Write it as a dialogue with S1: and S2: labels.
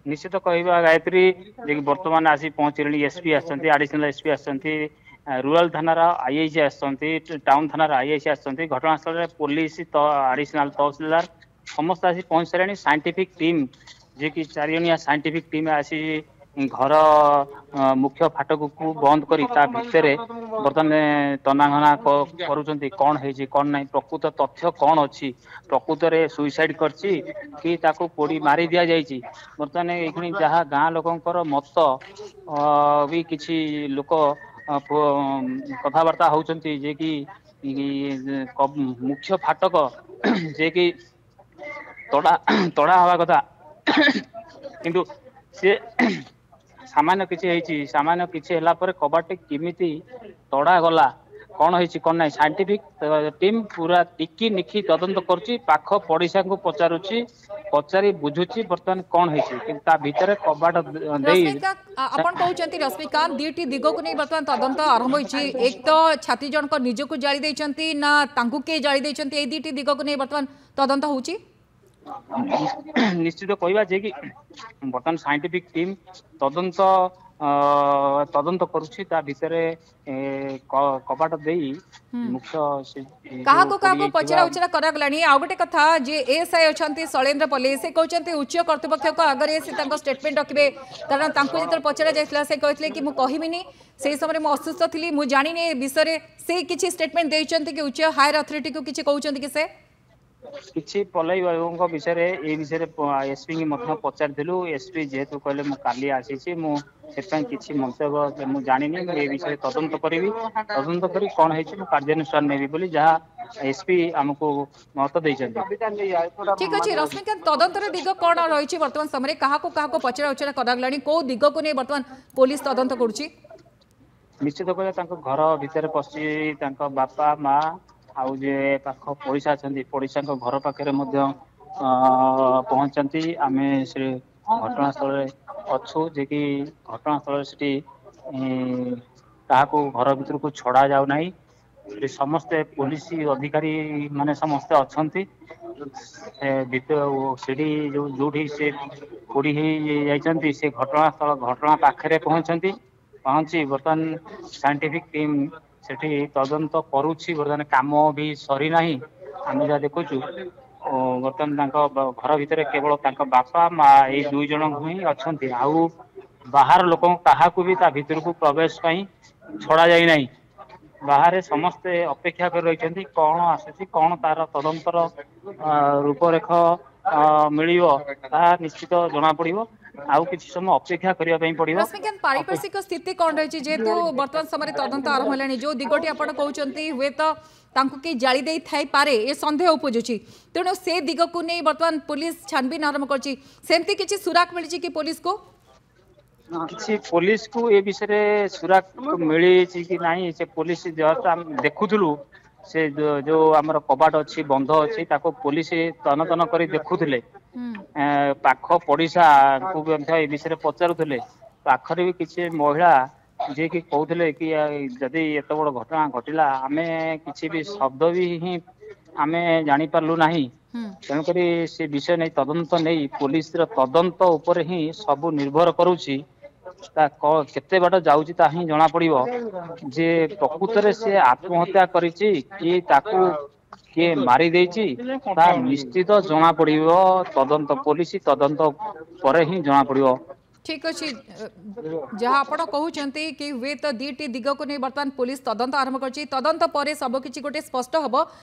S1: निश्चित कहवा गायत्री जे कि वर्तमान आसी पहुंचले एसपी आसछंती एडिशनल एसपी आसछंती रूरल थानार आईआईसी आसछंती टाउन थानार आईआईसी आसछंती घटनास्थल रे पुलिस तो एडिशनल तहसीलदार समस्त आसी पहुंच सारे साइंटिफिक टीम जे कि चारिजणिया साइंटिफिक टीम आसी घर मुख्य फाटक को बंद करी ता भितरे बर्तमान तनाघना करूछंती कौन है कौन नहीं प्रकृत तथ्य कौन अच्छी प्रकृत रे सुइसाइड करछि कि ताको पोड़ी मारी दिया जाइछि बर्तमान एखनी जहाँ गाँ लोकंकर मत भी किछि लोक कथबार्ता होउछंती जे कि मुख्य फाटक जे कि तड़ा तड़ा हवा कथा किंतु से सामान्य किछि सामान्य किछि होला पर कबाटी किमिति तड़ा गला कौन है कौन ना साइंटिफिक टीम पूरा टिकी निखी तदंत करुच्ची पाख पड़िशा को पचारुच्ची पचारि बुझुची बर्तमान कौन है भितर कबाट
S2: आपण कहउचंती रश्मिकांत दीटी दिग को नहीं बर्तमान तदंत आरंभ होइछि एक तो छात्री जनक निजको जाली दैछंती ना तांकु के जाली दैछंती ए दीटी दिग को नहीं बर्तमान तदंत होउछि
S1: निश्चित कहवा जे कि बर्तमान साइंटिफिक टीम तदंत तदंत करुच्ची ता भितरे कबाट देई मुख्य
S2: काहा पचरा उचरा करा गलानी आ गोटे कथा जे एएसआई अछंती शैलेंद्र पल्ले से कहउचंती उच्च कर्तृपक्ष को आगे से तांको स्टेटमेंट रखिबे कारण तांको जेतर पचरा जायतला से कहतले कि मु कहिबिनी से समय मु असुस्थ थिली मु जानिने विषय से किछि स्टेटमेंट देइचंती कि उच्च हायर अथॉरिटी को किछि कहउचंती कि से
S1: किछि पलई बाबू विषय ए विषय एसपी की मध्य पचारिलु एसपी जेहेतु कहले मु काली आसी मु किछि मंतव्य मु जानिनी ए विषय तदंत करी तदंत करी कौन है कार्यानुष्ठान नेबी बोली जहाँ एसपी हमको मत देइछंती
S2: ठीक अछि रश्मिकांत तदंतर दिग कोन रहिछि वर्तमान समय काहाको काहाको पचरा उचरा करागलानी को दिग को नै वर्तमान पुलिस तदंत करूछि
S1: निश्चित कहले तांको घर भितर पसी तांको बापा माँ आउ जे पाख पड़िशा अच्छा पड़िशा घर पाखे पहुंचती आम से घटनास्थल अच्छु जे कि घटनास्थल से क्या घर भीतर को छड़ा जाऊ ना समस्ते पुलिस अधिकारी माने समस्ते अच्छा जो से पोड़ी जाती से घटनास्थल घटना पाखे पहुंचती पहुंची बर्तमान साइंटिफिक टीम सेठी तदंत करुच्ची बर्तमान काम भी सरी ना आम जहाँ देखुचु बर्तमान घर भितर केवल बापा माँ ये दुई जन ही अच्छा आउ बाहर लोक क्या भी भितर को प्रवेश छड़ा जाई नहीं बाहर समस्ते अपेक्षा कर रही कौन आसुची कौन तार तदंतर रूपरेख मिल निश्चित जना पड़ो आउ किसी समय अपेक्षा करने पड़ो
S2: पारिपार्श्विक स्थिति कौन रही जेहेतु बर्तमान समय तदंत आरंभ है जो दिगटी आप कहते हुए तो कि जाली दे थाई पारे ये संदेह उपजुची तेणु से दिग को नहीं बर्तमान पुलिस छानबीन आरंभ करमती किसी सुराक मिली कि पुलिस को
S1: किसी पुलिस को ये विषय सुराक मिली कि नहीं से पुलिस जस्ट आम देखुलु से जो आमर कबाट अच्छी बंध अच्छी पुलिस तन तन कर देखुले पाख पड़िशा को विषय पचारुले पाखरे भी किसी महिला जे कि कहते कि जदि एत बड़ घटना घटला आम किसी भी शब्द भी ही आम जानी पार्लु ना तेणुक से विषय नहीं तदंत नहीं पुलिस तदंत उपर ही सब निर्भर करुच्ची केते बाट जाउची ता ही जना पड़िबो जे प्रकृत रे से आत्महत्या करिछि कि ताकू किए मारी देछि ता निश्चित जना पड़िबो तदंत पुलिस तदंत पर ही जना पड़िबो
S2: ठीक अच्छे जहाँ आप कहते कि हुए तो दीटी दिग को नहीं बर्तमान पुलिस तदंत आरंभ कर तदंत पर सब किसी गोटे स्पष्ट हम।